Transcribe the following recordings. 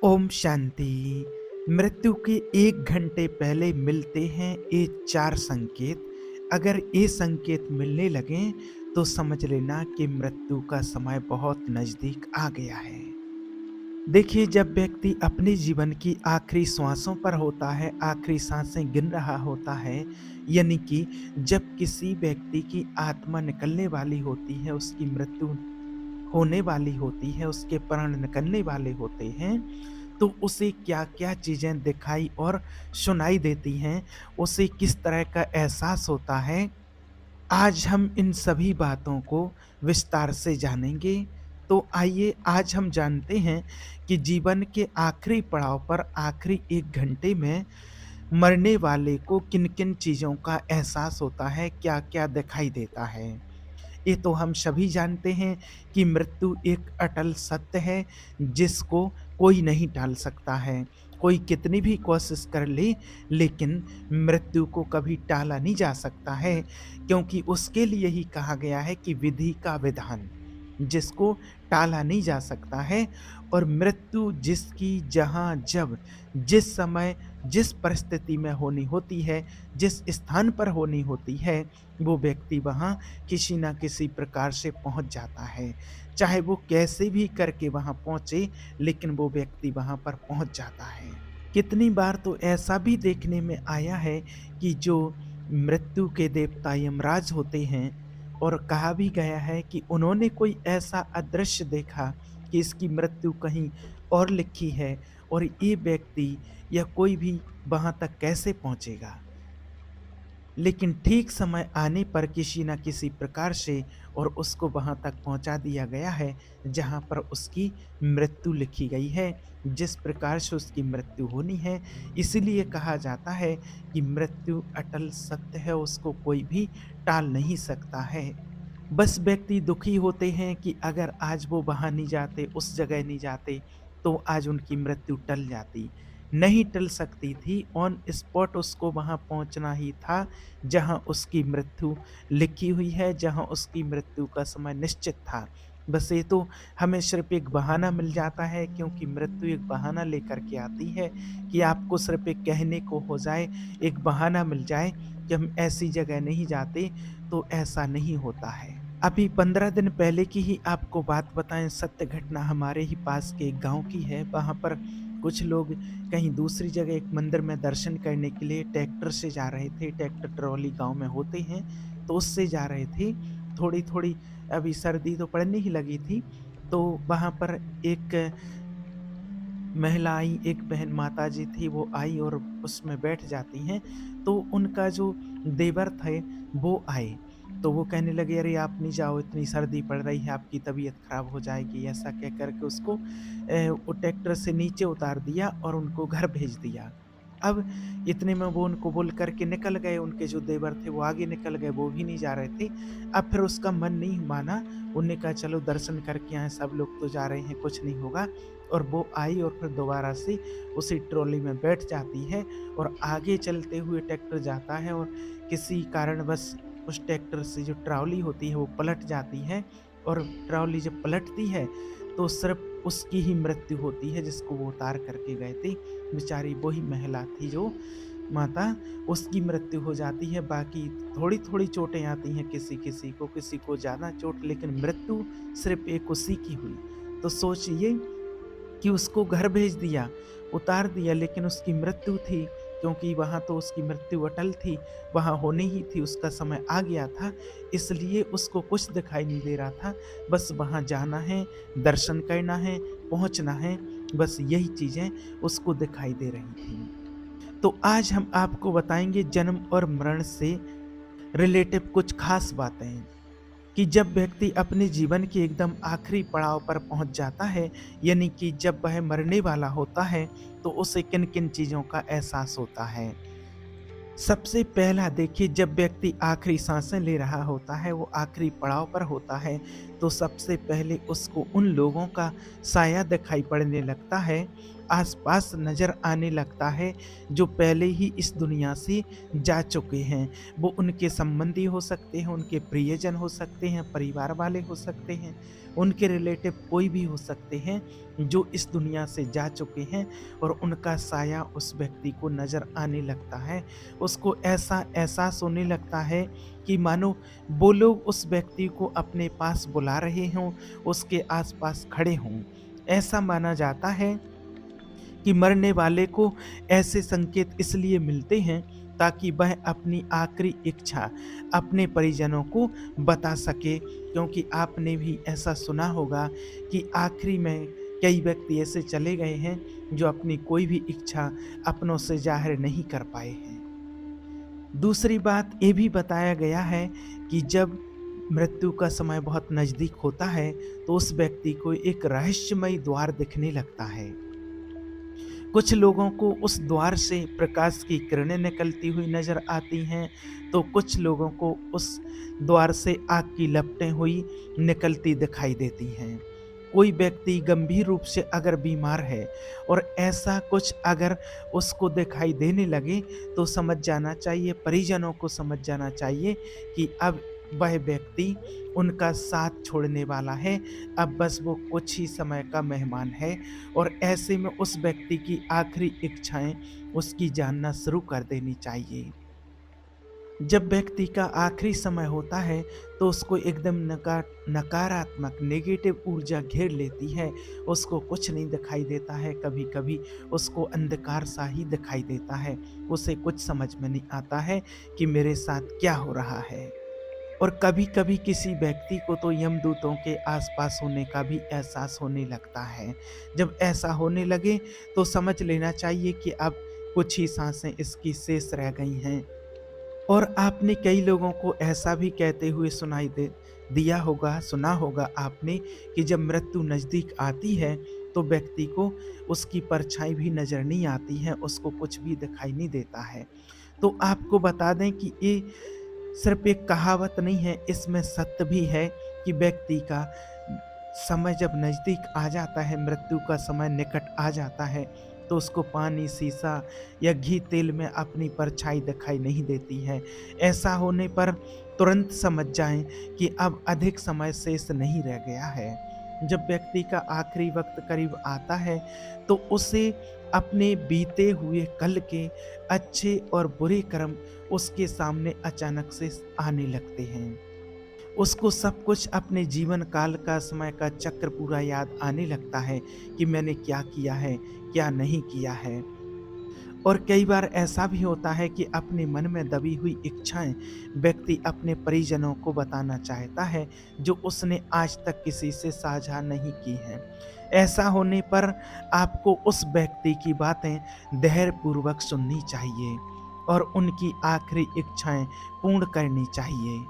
ओम शांति। मृत्यु के 1 घंटे पहले मिलते हैं ये 4 संकेत। अगर ये संकेत मिलने लगें तो समझ लेना कि मृत्यु का समय बहुत नज़दीक आ गया है। देखिए, जब व्यक्ति अपने जीवन की आखिरी श्वासों पर होता है, आखिरी सांसें गिन रहा होता है, यानी कि जब किसी व्यक्ति की आत्मा निकलने वाली होती है, उसकी मृत्यु होने वाली होती है, उसके प्राण निकलने वाले होते हैं, तो उसे क्या-क्या चीज़ें दिखाई और सुनाई देती हैं, उसे किस तरह का एहसास होता है, आज हम इन सभी बातों को विस्तार से जानेंगे। तो आइए आज हम जानते हैं कि जीवन के आखिरी पड़ाव पर आखिरी 1 घंटे में मरने वाले को किन-किन चीज़ों का एहसास होता है, क्या-क्या दिखाई देता है। ये तो हम सभी जानते हैं कि मृत्यु एक अटल सत्य है, जिसको कोई नहीं टाल सकता है। कोई कितनी भी कोशिश कर ले, लेकिन मृत्यु को कभी टाला नहीं जा सकता है, क्योंकि उसके लिए ही कहा गया है कि विधि का विधान, जिसको टाला नहीं जा सकता है। और मृत्यु जिसकी जहाँ, जब, जिस समय, जिस परिस्थिति में होनी होती है, जिस स्थान पर होनी होती है, वो व्यक्ति वहाँ किसी न किसी प्रकार से पहुँच जाता है। चाहे वो कैसे भी करके वहाँ पहुँचे, लेकिन वो व्यक्ति वहाँ पर पहुँच जाता है। कितनी बार तो ऐसा भी देखने में आया है कि जो मृत्यु के देवता यमराज होते हैं, और कहा भी गया है कि उन्होंने कोई ऐसा अदृश्य देखा कि इसकी मृत्यु कहीं और लिखी है, और ये व्यक्ति या कोई भी वहाँ तक कैसे पहुँचेगा। लेकिन ठीक समय आने पर किसी न किसी प्रकार से और उसको वहाँ तक पहुँचा दिया गया है, जहाँ पर उसकी मृत्यु लिखी गई है, जिस प्रकार से उसकी मृत्यु होनी है। इसीलिए कहा जाता है कि मृत्यु अटल सत्य है, उसको कोई भी टाल नहीं सकता है। बस व्यक्ति दुखी होते हैं कि अगर आज वो वहाँ नहीं जाते, उस जगह नहीं जाते, तो आज उनकी मृत्यु टल जाती। नहीं टल सकती थी, ऑन स्पॉट उसको वहाँ पहुँचना ही था, जहाँ उसकी मृत्यु लिखी हुई है, जहाँ उसकी मृत्यु का समय निश्चित था। बस ये तो हमें सिर्फ़ एक बहाना मिल जाता है, क्योंकि मृत्यु एक बहाना लेकर के आती है कि आपको सिर्फ़ एक कहने को हो जाए, एक बहाना मिल जाए कि हम ऐसी जगह नहीं जाते, तो ऐसा नहीं होता है। अभी 15 दिन पहले की ही आपको बात बताएँ, सत्य घटना हमारे ही पास के एक गाँव की है। वहाँ पर कुछ लोग कहीं दूसरी जगह एक मंदिर में दर्शन करने के लिए ट्रैक्टर से जा रहे थे। ट्रैक्टर ट्रॉली गाँव में होते हैं, तो उससे जा रहे थे। थोड़ी-थोड़ी अभी सर्दी तो पड़ने ही लगी थी, तो वहाँ पर एक महिला आई, एक बहन माताजी थी, वो आई और उसमें बैठ जाती हैं। तो उनका जो देवर थे, वो आए। तो वो कहने लगे, "अरे आप नहीं जाओ, इतनी सर्दी पड़ रही है, आपकी तबीयत खराब हो जाएगी।" ऐसा कह कर के उसको वो ट्रैक्टर से नीचे उतार दिया और उनको घर भेज दिया। अब इतने में वो उनको बोल कर के निकल गए, उनके जो देवर थे वो आगे निकल गए, वो भी नहीं जा रहे थे। अब फिर उसका मन नहीं माना, उन्होंने कहा चलो दर्शन करके आएँ, सब लोग तो जा रहे हैं, कुछ नहीं होगा। और वो आई और फिर दोबारा से उसी ट्रॉली में बैठ जाती है, और आगे चलते हुए ट्रैक्टर जाता है, और किसी कारणवश उस ट्रैक्टर से जो ट्रॉली होती है वो पलट जाती है। और ट्रॉली जब पलटती है, तो सिर्फ़ उसकी ही मृत्यु होती है, जिसको वो उतार करके गए थे। बेचारी वही महिला थी जो माता, उसकी मृत्यु हो जाती है। बाकी थोड़ी-थोड़ी चोटें आती हैं किसी को ज़्यादा चोट, लेकिन मृत्यु सिर्फ़ एक उसी की हुई। तो सोचिए कि उसको घर भेज दिया, उतार दिया, लेकिन उसकी मृत्यु थी, क्योंकि वहाँ तो उसकी मृत्यु अटल थी, वहाँ होनी ही थी, उसका समय आ गया था, इसलिए उसको कुछ दिखाई नहीं दे रहा था। बस वहाँ जाना है, दर्शन करना है, पहुँचना है, बस यही चीज़ें उसको दिखाई दे रही थीं। तो आज हम आपको बताएँगे जन्म और मरण से रिलेटिव कुछ खास बातें, कि जब व्यक्ति अपने जीवन के एकदम आखिरी पड़ाव पर पहुंच जाता है, यानी कि जब वह मरने वाला होता है, तो उसे किन-किन चीज़ों का एहसास होता है। सबसे पहला देखिए, जब व्यक्ति आखिरी सांसें ले रहा होता है, वो आखिरी पड़ाव पर होता है, तो सबसे पहले उसको उन लोगों का साया दिखाई पड़ने लगता है, आस-पास नज़र आने लगता है, जो पहले ही इस दुनिया से जा चुके हैं। वो उनके संबंधी हो सकते हैं, उनके प्रियजन हो सकते हैं, परिवार वाले हो सकते हैं, उनके रिलेटिव कोई भी हो सकते हैं जो इस दुनिया से जा चुके हैं और उनका साया उस व्यक्ति को नज़र आने लगता है। उसको ऐसा एहसास होने लगता है कि मानो वो लोग उस व्यक्ति को अपने पास बुला रहे हों, उसके आस-पास खड़े हों। ऐसा माना जाता है कि मरने वाले को ऐसे संकेत इसलिए मिलते हैं ताकि वह अपनी आखिरी इच्छा अपने परिजनों को बता सके, क्योंकि आपने भी ऐसा सुना होगा कि आखिरी में कई व्यक्ति ऐसे चले गए हैं जो अपनी कोई भी इच्छा अपनों से जाहिर नहीं कर पाए हैं। दूसरी बात ये भी बताया गया है कि जब मृत्यु का समय बहुत नज़दीक होता है तो उस व्यक्ति को एक रहस्यमयी द्वार दिखने लगता है। कुछ लोगों को उस द्वार से प्रकाश की किरणें निकलती हुई नजर आती हैं, तो कुछ लोगों को उस द्वार से आग की लपटें हुई निकलती दिखाई देती हैं। कोई व्यक्ति गंभीर रूप से अगर बीमार है और ऐसा कुछ अगर उसको दिखाई देने लगे तो समझ जाना चाहिए, परिजनों को समझ जाना चाहिए कि अब वह व्यक्ति उनका साथ छोड़ने वाला है, अब बस वो कुछ ही समय का मेहमान है और ऐसे में उस व्यक्ति की आखिरी इच्छाएं उसकी जानना शुरू कर देनी चाहिए। जब व्यक्ति का आखिरी समय होता है तो उसको एकदम नकारात्मक नेगेटिव ऊर्जा घेर लेती है, उसको कुछ नहीं दिखाई देता है, कभी-कभी उसको अंधकार सा ही दिखाई देता है, उसे कुछ समझ में नहीं आता है कि मेरे साथ क्या हो रहा है। और कभी-कभी किसी व्यक्ति को तो यमदूतों के आस-पास होने का भी एहसास होने लगता है। जब ऐसा होने लगे तो समझ लेना चाहिए कि अब कुछ ही साँसें इसकी शेष रह गई हैं। और आपने कई लोगों को ऐसा भी कहते हुए सुनाई दे दिया होगा, सुना होगा आपने कि जब मृत्यु नज़दीक आती है तो व्यक्ति को उसकी परछाई भी नज़र नहीं आती है, उसको कुछ भी दिखाई नहीं देता है। तो आपको बता दें कि ये सिर्फ एक कहावत नहीं है, इसमें सत्य भी है कि व्यक्ति का समय जब नज़दीक आ जाता है, मृत्यु का समय निकट आ जाता है, तो उसको पानी, शीशा या घी तेल में अपनी परछाई दिखाई नहीं देती है। ऐसा होने पर तुरंत समझ जाएँ कि अब अधिक समय शेष नहीं रह गया है। जब व्यक्ति का आखिरी वक़्त करीब आता है, तो उसे अपने बीते हुए कल के अच्छे और बुरे कर्म उसके सामने अचानक से आने लगते हैं। उसको सब कुछ अपने जीवन काल का समय का चक्र पूरा याद आने लगता है कि मैंने क्या किया है, क्या नहीं किया है। और कई बार ऐसा भी होता है कि अपने मन में दबी हुई इच्छाएं व्यक्ति अपने परिजनों को बताना चाहता है जो उसने आज तक किसी से साझा नहीं की हैं। ऐसा होने पर आपको उस व्यक्ति की बातें धैर्यपूर्वक सुननी चाहिए और उनकी आखिरी इच्छाएं पूर्ण करनी चाहिए।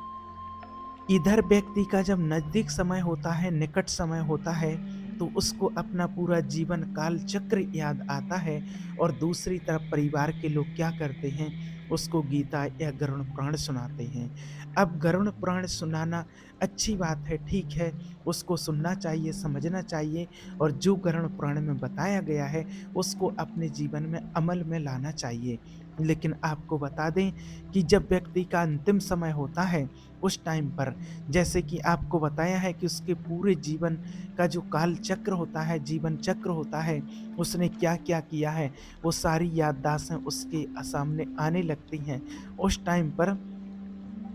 इधर व्यक्ति का जब नज़दीक समय होता है, निकट समय होता है, तो उसको अपना पूरा जीवन काल चक्र याद आता है और दूसरी तरफ परिवार के लोग क्या करते हैं, उसको गीता या गरुड़ पुराण सुनाते हैं। अब गरुड़ पुराण सुनाना अच्छी बात है, ठीक है, उसको सुनना चाहिए, समझना चाहिए और जो गरुड़ पुराण में बताया गया है, उसको अपने जीवन में अमल में लाना चाहिए। लेकिन आपको बता दें कि जब व्यक्ति का अंतिम समय होता है, उस टाइम पर जैसे कि आपको बताया है कि उसके पूरे जीवन का जो काल चक्र होता है, जीवन चक्र होता है, उसने क्या-क्या किया है, वो सारी याददाश्तें उसके सामने आने लगती हैं। उस टाइम पर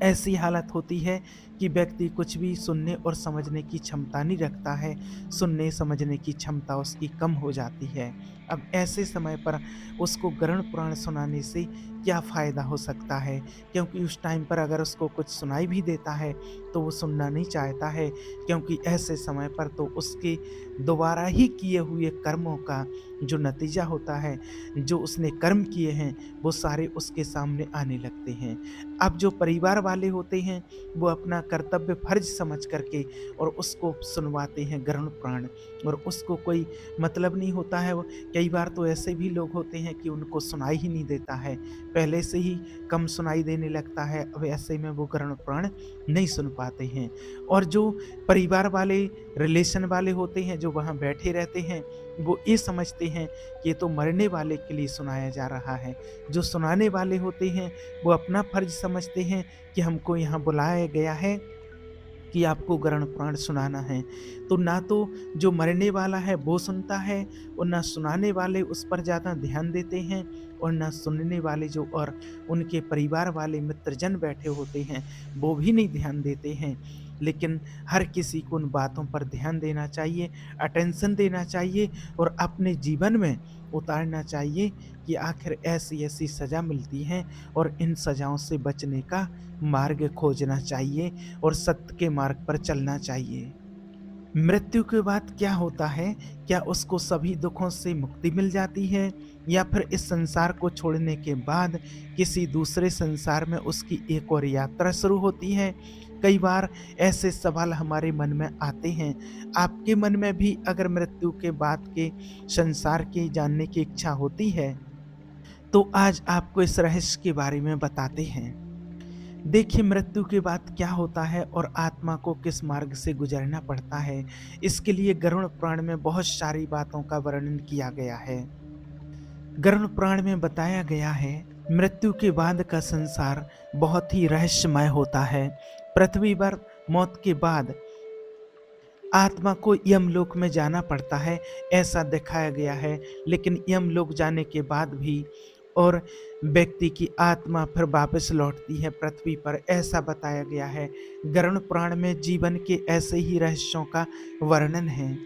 ऐसी हालत होती है कि व्यक्ति कुछ भी सुनने और समझने की क्षमता नहीं रखता है, सुनने समझने की क्षमता उसकी कम हो जाती है। अब ऐसे समय पर उसको गरुड़ पुराण सुनाने से क्या फ़ायदा हो सकता है? क्योंकि उस टाइम पर अगर उसको कुछ सुनाई भी देता है, तो वो सुनना नहीं चाहता है, क्योंकि ऐसे समय पर तो उसके दोबारा ही किए हुए कर्मों का जो नतीजा होता है, जो उसने कर्म किए हैं, वो सारे उसके सामने आने लगते हैं। अब जो परिवार वाले होते हैं, वो अपना कर्तव्य फ़र्ज़ समझ करके और उसको सुनवाते हैं गरुड़ पुराण और उसको कोई मतलब नहीं होता है। वो कई बार तो ऐसे भी लोग होते हैं कि उनको सुनाई ही नहीं देता है, पहले से ही कम सुनाई देने लगता है, अब ऐसे में वो गरुड़ पुराण नहीं सुन पाते हैं। और जो परिवार वाले, रिलेशन वाले होते हैं, जो वहाँ बैठे रहते हैं, वो ये समझते हैं कि ये तो मरने वाले के लिए सुनाया जा रहा है। जो सुनाने वाले होते हैं, वो अपना फ़र्ज़ समझते हैं कि हमको यहाँ बुलाया गया है कि आपको गरुड़ पुराण सुनाना है। तो ना तो जो मरने वाला है वो सुनता है, और ना सुनाने वाले उस पर ज़्यादा ध्यान देते हैं, और ना सुनने वाले जो और उनके परिवार वाले मित्रजन बैठे होते हैं वो भी नहीं ध्यान देते हैं। लेकिन हर किसी को उन बातों पर ध्यान देना चाहिए, अटेंशन देना चाहिए, और अपने जीवन में उतारना चाहिए कि आखिर ऐसी-ऐसी सज़ा मिलती हैं, और इन सज़ाओं से बचने का मार्ग खोजना चाहिए, और सत्य के मार्ग पर चलना चाहिए। मृत्यु के बाद क्या होता है? क्या उसको सभी दुखों से मुक्ति मिल जाती है, या फिर इस संसार को छोड़ने के बाद किसी दूसरे संसार में उसकी एक और यात्रा शुरू होती है? कई बार ऐसे सवाल हमारे मन में आते हैं। आपके मन में भी अगर मृत्यु के बाद के संसार की जानने की इच्छा होती है, तो आज आपको इस रहस्य के बारे में बताते हैं। देखिए, मृत्यु के बाद क्या होता है और आत्मा को किस मार्ग से गुजरना पड़ता है, इसके लिए गरुड़ पुराण में बहुत सारी बातों का वर्णन किया गया है। गरुड़ पुराण में बताया गया है, मृत्यु के बाद का संसार बहुत ही रहस्यमय होता है। पृथ्वी पर मौत के बाद आत्मा को यमलोक में जाना पड़ता है, ऐसा दिखाया गया है। लेकिन यमलोक जाने के बाद भी और व्यक्ति की आत्मा फिर वापस लौटती है पृथ्वी पर, ऐसा बताया गया है। गरुड़ पुराण में जीवन के ऐसे ही रहस्यों का वर्णन है।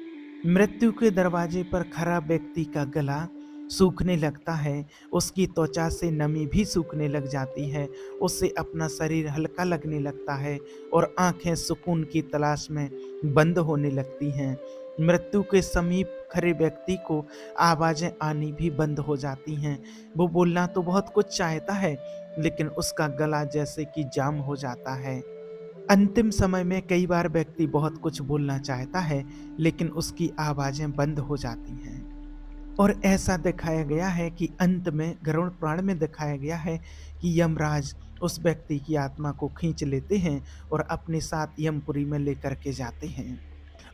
मृत्यु के दरवाजे पर खड़ा व्यक्ति का गला सूखने लगता है, उसकी त्वचा से नमी भी सूखने लग जाती है, उससे अपना शरीर हल्का लगने लगता है, और आंखें सुकून की तलाश में बंद होने लगती हैं। मृत्यु के समीप खड़े व्यक्ति को आवाज़ें आनी भी बंद हो जाती हैं। वो बोलना तो बहुत कुछ चाहता है, लेकिन उसका गला जैसे कि जाम हो जाता है। अंतिम समय में कई बार व्यक्ति बहुत कुछ बोलना चाहता है, लेकिन उसकी आवाज़ें बंद हो जाती हैं। और ऐसा दिखाया गया है कि अंत में गरुड़ पुराण में दिखाया गया है कि यमराज उस व्यक्ति की आत्मा को खींच लेते हैं और अपने साथ यमपुरी में लेकर के जाते हैं।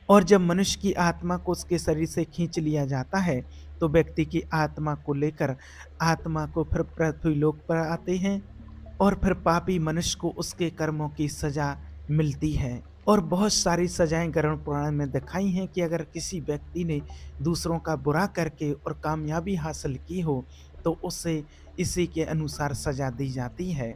और जब मनुष्य की आत्मा को उसके शरीर से खींच लिया जाता है, तो व्यक्ति की आत्मा को लेकर आत्मा को फिर पृथ्वी लोक पर आते हैं, और फिर पापी मनुष्य को उसके कर्मों की सजा मिलती है। और बहुत सारी सजाएं गरुड़ पुराण में दिखाई हैं कि अगर किसी व्यक्ति ने दूसरों का बुरा करके और कामयाबी हासिल की हो, तो उसे इसी के अनुसार सजा दी जाती है।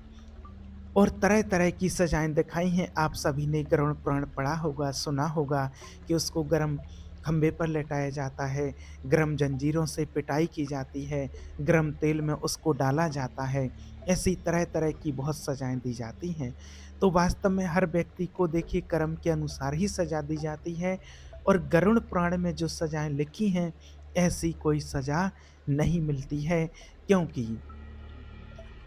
और तरह-तरह की सजाएँ दिखाई हैं। आप सभी ने गरुड़ पुराण पढ़ा होगा, सुना होगा कि उसको गरम खंभे पर लेटाया जाता है, गरम जंजीरों से पिटाई की जाती है, गरम तेल में उसको डाला जाता है। ऐसी तरह-तरह की बहुत सजाएँ दी जाती हैं। तो वास्तव में हर व्यक्ति को देखिए कर्म के अनुसार ही सज़ा दी जाती है, और गरुड़ पुराण में जो सजाएँ लिखी हैं, ऐसी कोई सज़ा नहीं मिलती है, क्योंकि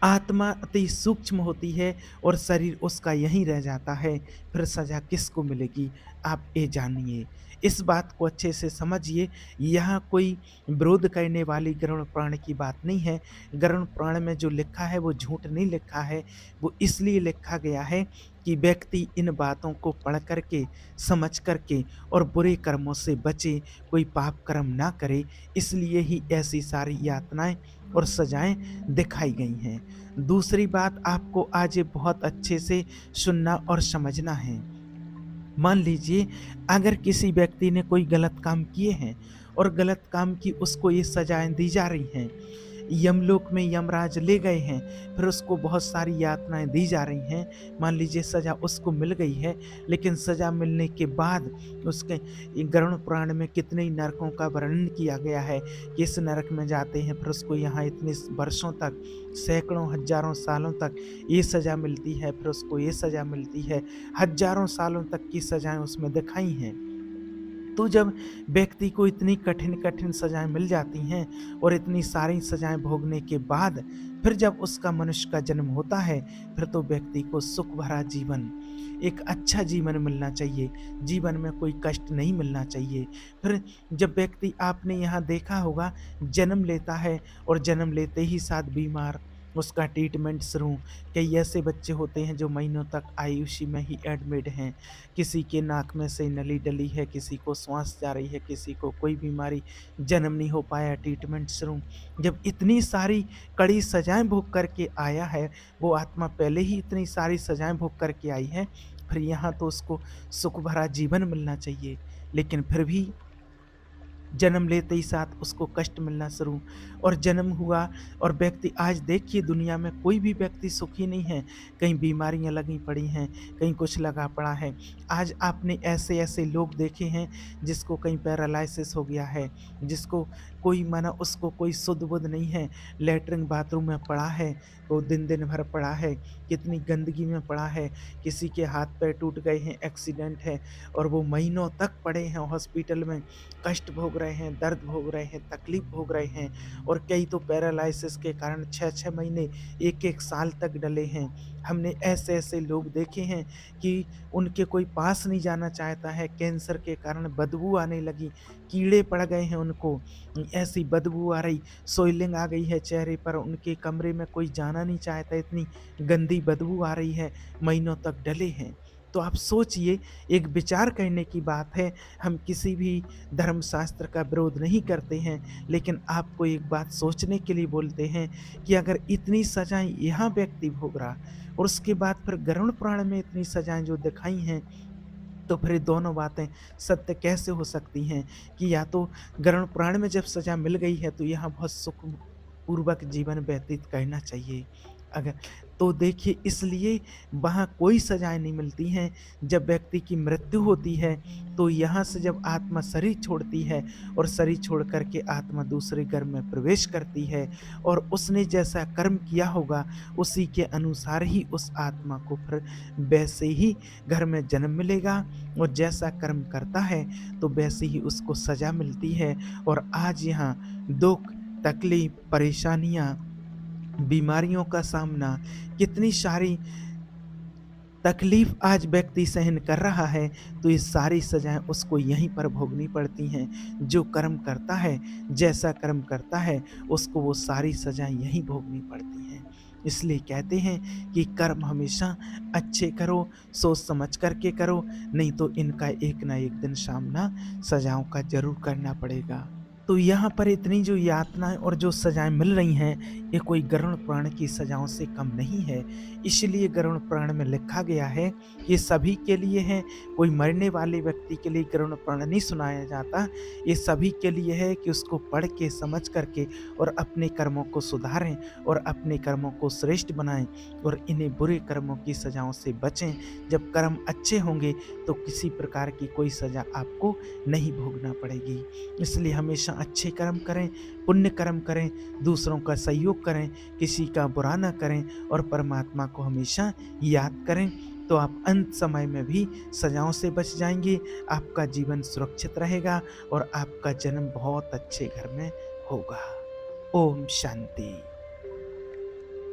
आत्मा अति सूक्ष्म होती है और शरीर उसका यहीं रह जाता है, फिर सज़ा किसको मिलेगी? आप ये जानिए। इस बात को अच्छे से समझिए, यहाँ कोई विरोध करने वाली गरुड़ पुराण की बात नहीं है। गरुड़ पुराण में जो लिखा है वो झूठ नहीं लिखा है, वो इसलिए लिखा गया है कि व्यक्ति इन बातों को पढ़ कर के, समझ कर के और बुरे कर्मों से बचे, कोई पाप कर्म ना करे, इसलिए ही ऐसी सारी यातनाएँ और सजाएँ दिखाई गई हैं। दूसरी बात, आपको आज ये बहुत अच्छे से सुनना और समझना है। मान लीजिए, अगर किसी व्यक्ति ने कोई गलत काम किए हैं और गलत काम की उसको ये सजाएँ दी जा रही हैं, यमलोक में यमराज ले गए हैं, फिर उसको बहुत सारी यातनाएँ दी जा रही हैं। मान लीजिए सज़ा उसको मिल गई है, लेकिन सज़ा मिलने के बाद उसके ये गरुड़ पुराण में कितने ही नरकों का वर्णन किया गया है कि इस नरक में जाते हैं, फिर उसको यहाँ इतने वर्षों तक, सैकड़ों हज़ारों सालों तक ये सज़ा मिलती है, फिर उसको ये सज़ा मिलती है। हज़ारों सालों तक की सज़ाएँ उसमें दिखाई हैं। तो जब व्यक्ति को इतनी कठिन-कठिन सज़ाएँ मिल जाती हैं और इतनी सारी सज़ाएँ भोगने के बाद फिर जब उसका मनुष्य का जन्म होता है, फिर तो व्यक्ति को सुख भरा जीवन, एक अच्छा जीवन मिलना चाहिए, जीवन में कोई कष्ट नहीं मिलना चाहिए। फिर जब व्यक्ति, आपने यहाँ देखा होगा, जन्म लेता है और जन्म लेते ही साथ बीमार, उसका ट्रीटमेंट शुरू। कई ऐसे बच्चे होते हैं जो महीनों तक आईसीयू में ही एडमिट हैं। किसी के नाक में से नली डली है, किसी को श्वास जा रही है, किसी को कोई बीमारी, जन्म नहीं हो पाया, ट्रीटमेंट शुरू। जब इतनी सारी कड़ी सजाएँ भोग कर के आया है, वो आत्मा पहले ही इतनी सारी सजाएँ भोग कर के आई है, फिर यहाँ तो उसको सुख भरा जीवन मिलना चाहिए, लेकिन फिर भी जन्म लेते ही साथ उसको कष्ट मिलना शुरू। और जन्म हुआ और व्यक्ति, आज देखिए दुनिया में कोई भी व्यक्ति सुखी नहीं है, कहीं बीमारियां लगी पड़ी हैं, कहीं कुछ लगा पड़ा है। आज आपने ऐसे ऐसे लोग देखे हैं जिसको कहीं पैरालिसिस हो गया है, जिसको कोई माना उसको कोई सुध बुध नहीं है, लेटरिन बाथरूम में पड़ा है, वो दिन दिन भर पड़ा है, कितनी गंदगी में पड़ा है, किसी के हाथ पैर टूट गए हैं, एक्सीडेंट है, और वो महीनों तक पड़े हैं हॉस्पिटल में, कष्ट भोग रहे हैं, दर्द भोग रहे हैं, तकलीफ भोग रहे हैं। और कई तो पैरालिसिस के कारण 6-6 महीने, 1-1 साल तक डले हैं। हमने ऐसे-ऐसे लोग देखे हैं कि उनके कोई पास नहीं जाना चाहता है, कैंसर के कारण बदबू आने लगी, कीड़े पड़ गए हैं उनको, ऐसी बदबू आ रही, सोइलिंग आ गई है चेहरे पर, उनके कमरे में कोई जाना नहीं चाहता, इतनी गंदी बदबू आ रही है, महीनों तक डले हैं। तो आप सोचिए, एक विचार करने की बात है। हम किसी भी धर्मशास्त्र का विरोध नहीं करते हैं, लेकिन आपको एक बात सोचने के लिए बोलते हैं कि अगर इतनी सजाएँ यहाँ व्यक्ति भोग रहा और उसके बाद फिर गरुड़ पुराण में इतनी सजाएँ जो दिखाई हैं, तो फिर ये दोनों बातें सत्य कैसे हो सकती हैं कि या तो गरुड़ पुराण में जब सज़ा मिल गई है तो यहाँ बहुत सुख पूर्वक जीवन व्यतीत करना चाहिए। अगर तो देखिए, इसलिए वहाँ कोई सज़ाएँ नहीं मिलती हैं। जब व्यक्ति की मृत्यु होती है, तो यहाँ से जब आत्मा शरीर छोड़ती है और शरीर छोड़ कर के आत्मा दूसरे घर में प्रवेश करती है, और उसने जैसा कर्म किया होगा उसी के अनुसार ही उस आत्मा को फिर वैसे ही घर में जन्म मिलेगा, और जैसा कर्म करता है तो वैसे ही उसको सज़ा मिलती है। और आज यहाँ दुःख, तकलीफ, परेशानियाँ, बीमारियों का सामना, कितनी सारी तकलीफ आज व्यक्ति सहन कर रहा है, तो ये सारी सज़ाएँ उसको यहीं पर भोगनी पड़ती हैं। जो कर्म करता है, जैसा कर्म करता है, उसको वो सारी सज़ाएँ यहीं भोगनी पड़ती हैं। इसलिए कहते हैं कि कर्म हमेशा अच्छे करो, सोच समझ कर के करो, नहीं तो इनका एक ना एक दिन सामना सज़ाओं का ज़रूर करना पड़ेगा। तो यहाँ पर इतनी जो यातनाएँ और जो सज़ाएँ मिल रही हैं, ये कोई गरुड़ पुराण की सज़ाओं से कम नहीं है। इसलिए गरुड़ पुराण में लिखा गया है, ये सभी के लिए है, कोई मरने वाले व्यक्ति के लिए गरुड़ पुराण नहीं सुनाया जाता। ये सभी के लिए है कि उसको पढ़ के, समझ कर के और अपने कर्मों को सुधारें और अपने कर्मों को श्रेष्ठ बनाएँ और इन्हें बुरे कर्मों की सज़ाओं से बचें। जब कर्म अच्छे होंगे, तो किसी प्रकार की कोई सज़ा आपको नहीं भोगना पड़ेगी। इसलिए हमेशा अच्छे कर्म करें, पुण्य कर्म करें, दूसरों का सहयोग करें, किसी का बुरा ना करें और परमात्मा को हमेशा याद करें, तो आप अंत समय में भी सजाओं से बच जाएँगे, आपका जीवन सुरक्षित रहेगा और आपका जन्म बहुत अच्छे घर में होगा। ओम शांति।